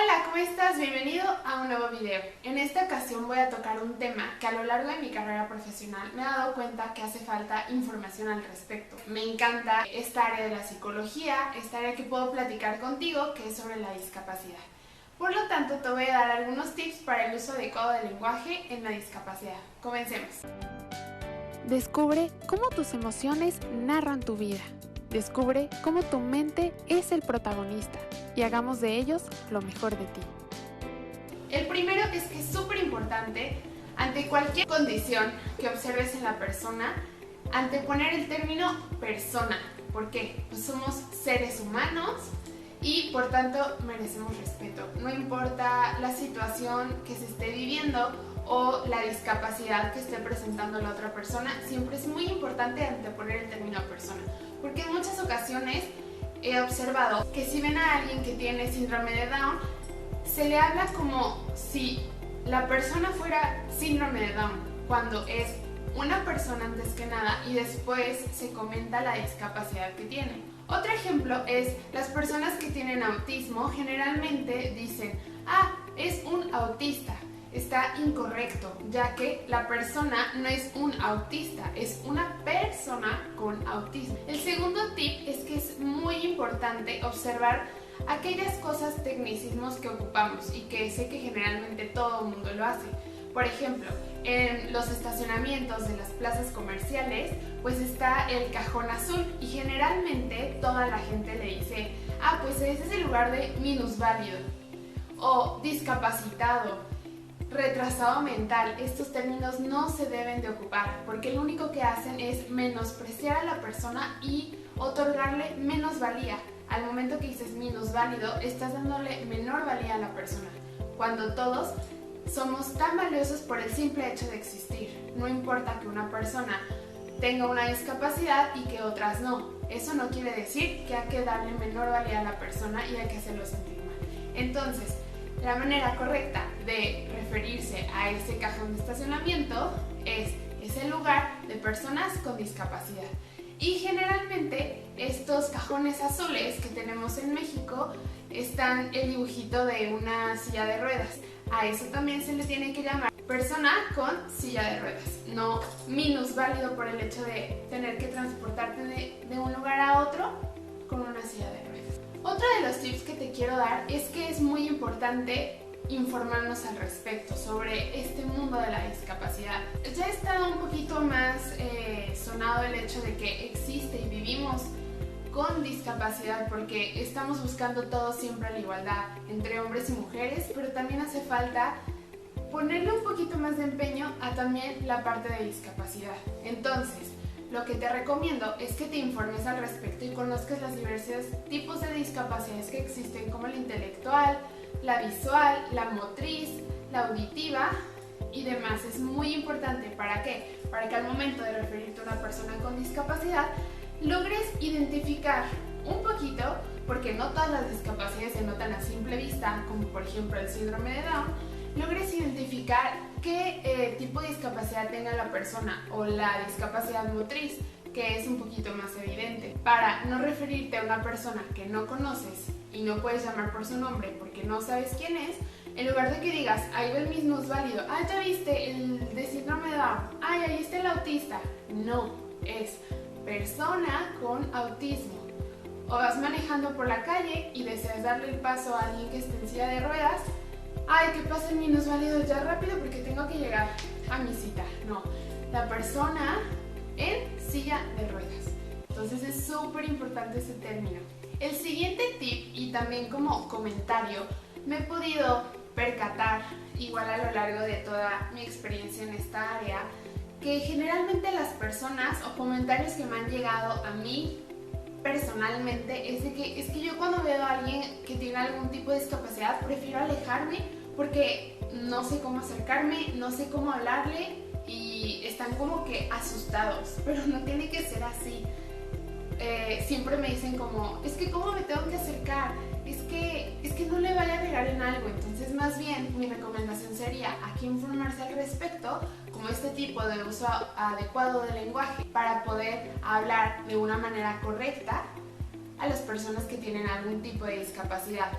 Hola, ¿cómo estás? Bienvenido a un nuevo video. En esta ocasión voy a tocar un tema que a lo largo de mi carrera profesional me he dado cuenta que hace falta información al respecto. Me encanta esta área de la psicología, esta área que puedo platicar contigo, que es sobre la discapacidad. Por lo tanto, te voy a dar algunos tips para el uso adecuado del lenguaje en la discapacidad. Comencemos. Descubre cómo tus emociones narran tu vida. Descubre cómo tu mente es el protagonista y hagamos de ellos lo mejor de ti. El primero es que es súper importante, ante cualquier condición que observes en la persona, anteponer el término persona. ¿Por qué? Pues somos seres humanos y por tanto merecemos respeto. No importa la situación que se esté viviendo o la discapacidad que esté presentando la otra persona, siempre es muy importante anteponer el término persona. Porque en muchas ocasiones he observado que si ven a alguien que tiene síndrome de Down, se le habla como si la persona fuera síndrome de Down, cuando es una persona antes que nada y después se comenta la discapacidad que tiene. Otro ejemplo es las personas que tienen autismo generalmente dicen, es un autista. Está incorrecto, ya que la persona no es un autista, es una persona con autismo. El segundo tip es que es muy importante observar aquellas cosas, tecnicismos que ocupamos y que sé que generalmente todo el mundo lo hace. Por ejemplo, en los estacionamientos de las plazas comerciales, pues está el cajón azul y generalmente toda la gente le dice, pues ese es el lugar de minusválido o discapacitado, retrasado mental. Estos términos no se deben de ocupar porque lo único que hacen es menospreciar a la persona y otorgarle menos valía. Al momento que dices minusválido, estás dándole menor valía a la persona, cuando todos somos tan valiosos por el simple hecho de existir. No importa que una persona tenga una discapacidad y que otras no. Eso no quiere decir que hay que darle menor valía a la persona y hay que hacerlo sentir mal. Entonces, la manera correcta de referirse a ese cajón de estacionamiento es el lugar de personas con discapacidad. Y generalmente estos cajones azules que tenemos en México están el dibujito de una silla de ruedas. A eso también se le tiene que llamar persona con silla de ruedas, no minusválido por el hecho de tener que transportarte de un lugar a otro con una silla de ruedas. Otro de los tips que te quiero dar es que es muy importante informarnos al respecto sobre este mundo de la discapacidad. Ya está un poquito más sonado el hecho de que existe y vivimos con discapacidad porque estamos buscando todo siempre la igualdad entre hombres y mujeres, pero también hace falta ponerle un poquito más de empeño a también la parte de discapacidad. Entonces, lo que te recomiendo es que te informes al respecto y conozcas los diversos tipos de discapacidades que existen, como la intelectual, la visual, la motriz, la auditiva y demás. Es muy importante. ¿Para qué? Para que al momento de referirte a una persona con discapacidad logres identificar un poquito, porque no todas las discapacidades se notan a simple vista, como por ejemplo el síndrome de Down, logres identificar qué tipo de discapacidad tenga la persona o la discapacidad motriz, que es un poquito más evidente, para no referirte a una persona que no conoces y no puedes llamar por su nombre porque no sabes quién es. En lugar de que digas, ahí va el minusválido, ya viste el de síndrome de Down, ahí está el autista. No, es persona con autismo. O vas manejando por la calle y deseas darle el paso a alguien que esté en silla de ruedas, que pase el minusválido ya rápido porque tengo que llegar a mi cita. No, la persona en silla de ruedas. Entonces es súper importante ese término. El siguiente tip, y también como comentario, me he podido percatar, igual a lo largo de toda mi experiencia en esta área, que generalmente las personas o comentarios que me han llegado a mí personalmente es que yo cuando veo a alguien que tiene algún tipo de discapacidad prefiero alejarme porque no sé cómo acercarme, no sé cómo hablarle y están como que asustados, pero no tiene que ser así. Siempre me dicen como, es que ¿cómo me tengo que acercar? Es que no le vaya a pegar en algo. Entonces más bien mi recomendación sería aquí informarse al respecto, como este tipo de uso adecuado del lenguaje para poder hablar de una manera correcta a las personas que tienen algún tipo de discapacidad.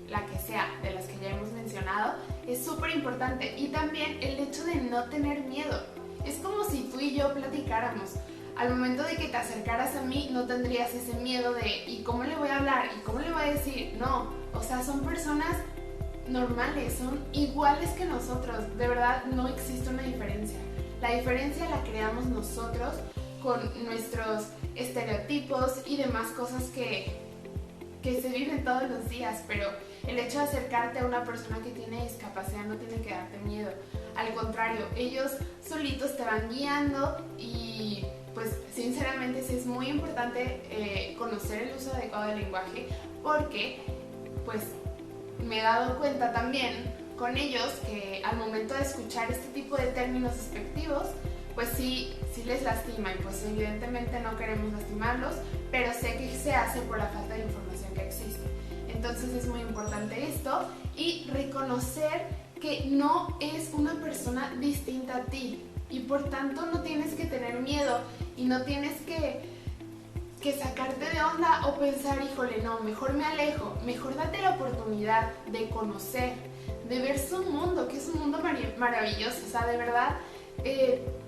la que sea, de las que ya hemos mencionado, es súper importante. Y también el hecho de no tener miedo. Es como si tú y yo platicáramos. Al momento de que te acercaras a mí, no tendrías ese miedo de ¿y cómo le voy a hablar? ¿Y cómo le voy a decir? No, o sea, son personas normales, son iguales que nosotros. De verdad, no existe una diferencia. La diferencia la creamos nosotros con nuestros estereotipos y demás cosas que se viven todos los días, pero el hecho de acercarte a una persona que tiene discapacidad no tiene que darte miedo. Al contrario, ellos solitos te van guiando y pues sinceramente sí es muy importante conocer el uso adecuado del lenguaje, porque pues me he dado cuenta también con ellos que al momento de escuchar este tipo de términos despectivos, pues sí les lastima, y pues evidentemente no queremos lastimarlos, pero sé que se hace por la falta de información que existe. Entonces es muy importante esto y reconocer que no es una persona distinta a ti, y por tanto no tienes que tener miedo y no tienes que sacarte de onda o pensar, híjole, no, mejor me alejo. Mejor date la oportunidad de conocer, de ver su mundo, que es un mundo maravilloso. O sea, de verdad,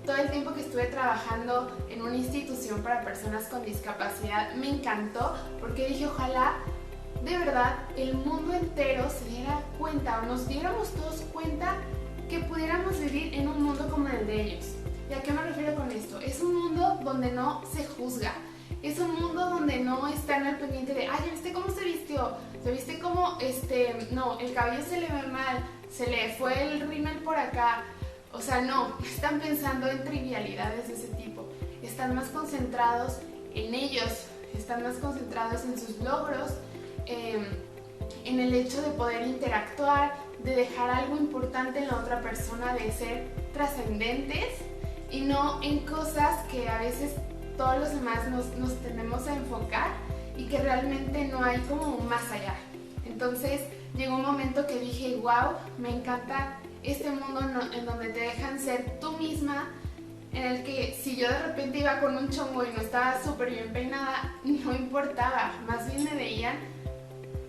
todo el tiempo que estuve trabajando en una institución para personas con discapacidad me encantó, porque dije, ojalá de verdad el mundo entero se diera cuenta, o nos diéramos todos cuenta, que pudiéramos vivir en un mundo como el de ellos. ¿Y a qué me refiero con esto? Es un mundo donde no se juzga. Es un mundo donde no están al pendiente de, ¿ya viste cómo se vistió? ¿Se viste cómo, no, el cabello se le ve mal, se le fue el rímel por acá? O sea, no están pensando en trivialidades de ese tipo. Están más concentrados en ellos, están más concentrados en sus logros, en el hecho de poder interactuar, de dejar algo importante en la otra persona, de ser trascendentes, y no en cosas que a veces todos los demás nos tendemos a enfocar y que realmente no hay como un más allá. Entonces llegó un momento que dije, wow, me encanta este mundo en donde te dejan ser tú misma, en el que si yo de repente iba con un chongo y no estaba súper bien peinada, no importaba, más bien me veían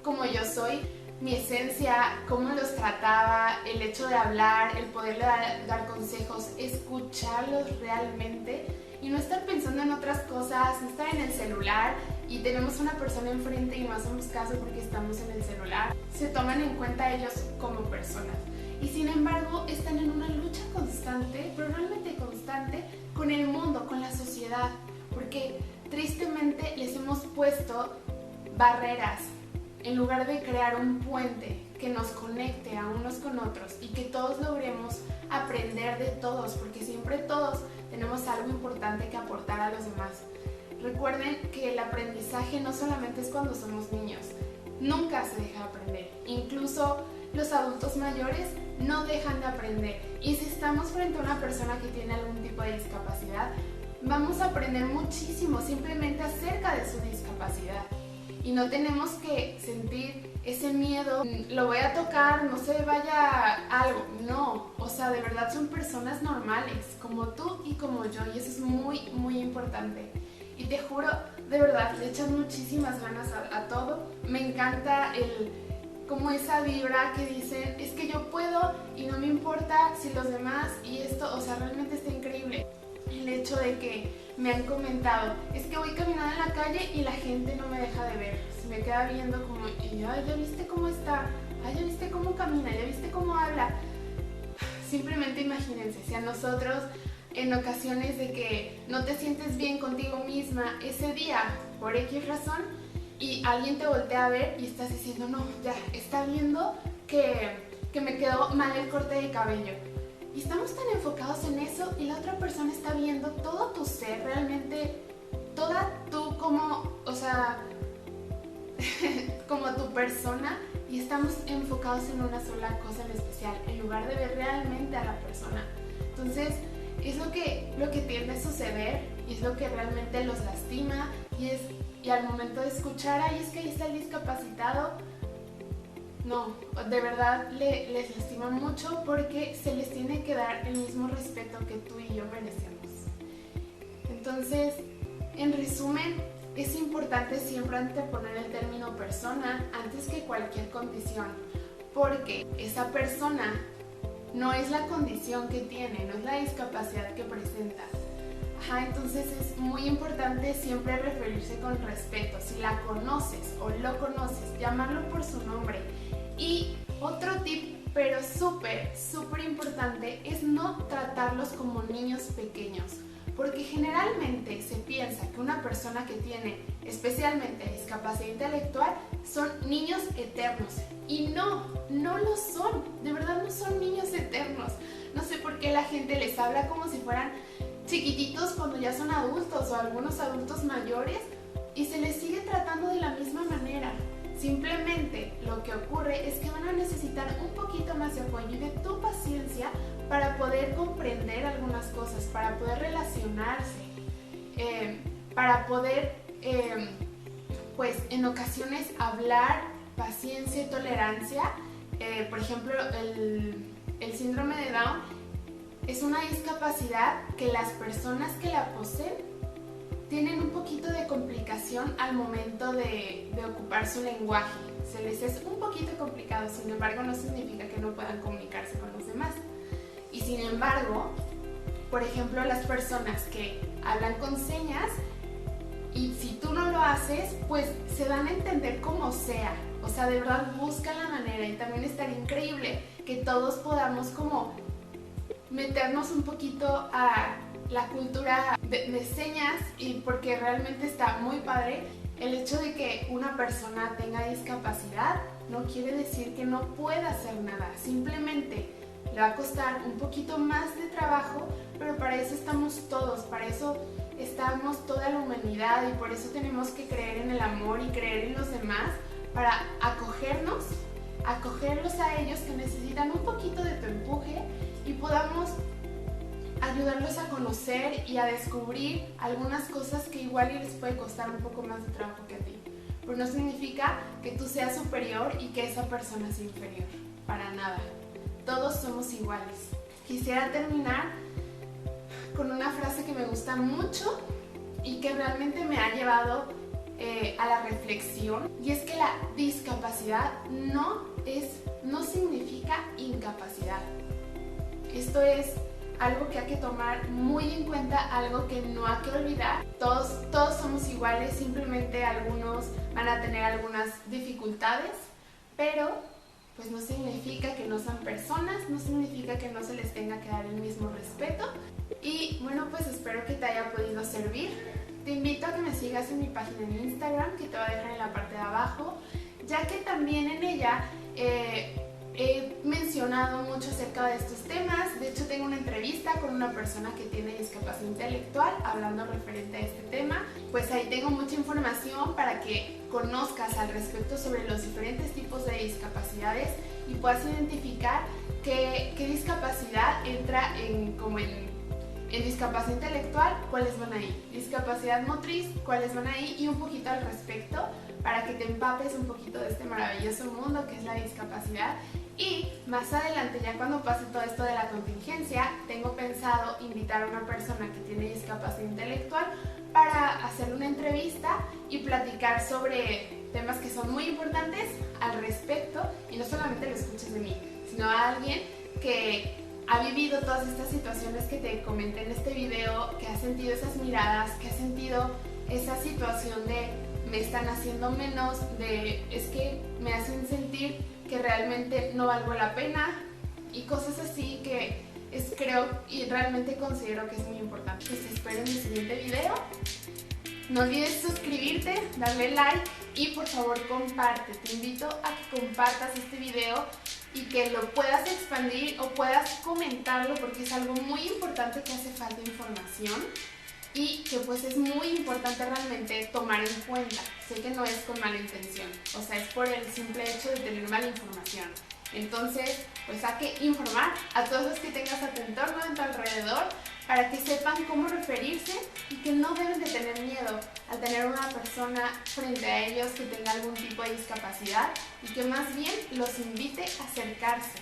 como yo soy, mi esencia, cómo los trataba, el hecho de hablar, el poderle dar consejos, escucharlos realmente y no estar pensando en otras cosas, no estar en el celular y tenemos una persona enfrente y no hacemos caso porque estamos en el celular. Se toman en cuenta ellos como personas y sin embargo están en una lucha constante, pero realmente constante, con el mundo, con la sociedad, porque tristemente les hemos puesto barreras en lugar de crear un puente que nos conecte a unos con otros y que todos logremos aprender de todos, porque siempre todos tenemos algo importante que aportar a los demás. Recuerden que el aprendizaje no solamente es cuando somos niños, nunca se deja de aprender. Incluso los adultos mayores no dejan de aprender. Y si estamos frente a una persona que tiene algún tipo de discapacidad, vamos a aprender muchísimo simplemente acerca de su discapacidad. Y no tenemos que sentir ese miedo, lo voy a tocar, no se vaya algo. No, o sea, de verdad son personas normales, como tú y como yo, y eso es muy, muy importante. Y te juro, de verdad, le echan muchísimas ganas a todo. Me encanta como esa vibra que dicen, es que yo puedo y no me importa si los demás y esto, o sea, realmente está increíble. El hecho de que me han comentado, es que voy caminando en la calle y la gente no me deja de ver, se me queda viendo como, y ay, ¿ya viste cómo está? Ay, ¿ya viste cómo camina? ¿Ya viste cómo habla? Simplemente imagínense, si a nosotros en ocasiones de que no te sientes bien contigo misma ese día, por X razón, y alguien te voltea a ver y estás diciendo, no, ya, está viendo que me quedó mal el corte de cabello. Y estamos tan enfocados en eso y la otra persona está viendo todo tu ser, realmente, toda tú como, o sea, como tu persona, y estamos enfocados en una sola cosa en especial, en lugar de ver realmente a la persona. Entonces, es lo que tiende a suceder y es lo que realmente los lastima y al momento de escuchar, ay, es que ahí está el discapacitado, no, de verdad les lastima mucho porque se les tiene que dar el mismo respeto que tú y yo merecemos. Entonces, en resumen, es importante siempre anteponer el término persona antes que cualquier condición, porque esa persona no es la condición que tiene, no es la discapacidad que presenta. Entonces es muy importante siempre referirse con respeto. Si la conoces o lo conoces, llamarlo por su nombre. Y otro tip, pero súper importante, es no tratarlos como niños pequeños. Porque generalmente se piensa que una persona que tiene especialmente discapacidad intelectual son niños eternos. Y no lo son. De verdad no son niños eternos. No sé por qué la gente les habla como si fueran chiquititos cuando ya son adultos o algunos adultos mayores y se les sigue tratando de la misma manera. Simplemente lo que ocurre es que van a necesitar un poquito más de apoyo y de tu paciencia para poder comprender algunas cosas, para poder relacionarse, para poder, pues en ocasiones hablar, paciencia y tolerancia. Por ejemplo, el síndrome de Down es una discapacidad que las personas que la poseen tienen un poquito de complicación al momento de ocupar su lenguaje. Se les es un poquito complicado, sin embargo no significa que no puedan comunicarse con los demás. Y sin embargo, por ejemplo, las personas que hablan con señas, y si tú no lo haces, pues se van a entender como sea. O sea, de verdad busca la manera, y también estaría increíble que todos podamos como meternos un poquito a la cultura de señas, y porque realmente está muy padre. El hecho de que una persona tenga discapacidad no quiere decir que no pueda hacer nada, simplemente le va a costar un poquito más de trabajo, pero para eso estamos todos, para eso estamos toda la humanidad, y por eso tenemos que creer en el amor y creer en los demás, para acogerlos a ellos que necesitan un poquito de tu empuje y podamos ayudarlos a conocer y a descubrir algunas cosas que igual les puede costar un poco más de trabajo que a ti. Pero no significa que tú seas superior y que esa persona sea inferior, para nada. Todos somos iguales. Quisiera terminar con una frase que me gusta mucho y que realmente me ha llevado a la reflexión, y es que la discapacidad no significa incapacidad. Esto es algo que hay que tomar muy en cuenta, algo que no hay que olvidar. Todos somos iguales, simplemente algunos van a tener algunas dificultades, pero pues no significa que no sean personas, no significa que no se les tenga que dar el mismo respeto. Y bueno, pues espero que te haya podido servir. Te invito a que me sigas en mi página en Instagram, que te voy a dejar en la parte de abajo, ya que también en ella he mencionado mucho acerca de estos temas. De hecho, tengo una entrevista con una persona que tiene discapacidad intelectual hablando referente a este tema. Pues ahí tengo mucha información para que conozcas al respecto sobre los diferentes tipos de discapacidades y puedas identificar qué discapacidad entra en discapacidad intelectual, cuáles van ahí, discapacidad motriz, cuáles van ahí, y un poquito al respecto para que te empapes un poquito de este maravilloso mundo que es la discapacidad. Y más adelante, ya cuando pase todo esto de la contingencia, tengo pensado invitar a una persona que tiene discapacidad intelectual para hacer una entrevista y platicar sobre temas que son muy importantes al respecto, y no solamente lo escuches de mí, sino a alguien que ha vivido todas estas situaciones que te comenté en este video, que ha sentido esas miradas, que ha sentido esa situación de me están haciendo menos, de es que me hacen sentir que realmente no valgo la pena, y cosas así que creo y realmente considero que es muy importante. Pues te espero en mi siguiente video. No olvides suscribirte, darle like y por favor comparte. Te invito a que compartas este video y que lo puedas expandir o puedas comentarlo, porque es algo muy importante, que hace falta información y que pues es muy importante realmente tomar en cuenta. Sé que no es con mala intención, o sea, es por el simple hecho de tener mala información. Entonces, pues hay que informar a todos los que tengas a tu entorno, a tu alrededor, para que sepan cómo referirse y que no deben de tener miedo al tener una persona frente a ellos que tenga algún tipo de discapacidad, y que más bien los invite a acercarse,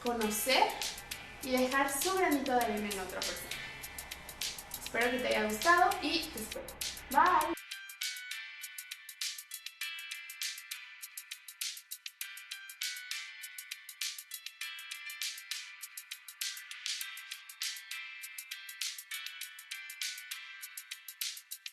conocer y dejar su granito de arena en otra persona. Espero que te haya gustado y te espero. Bye.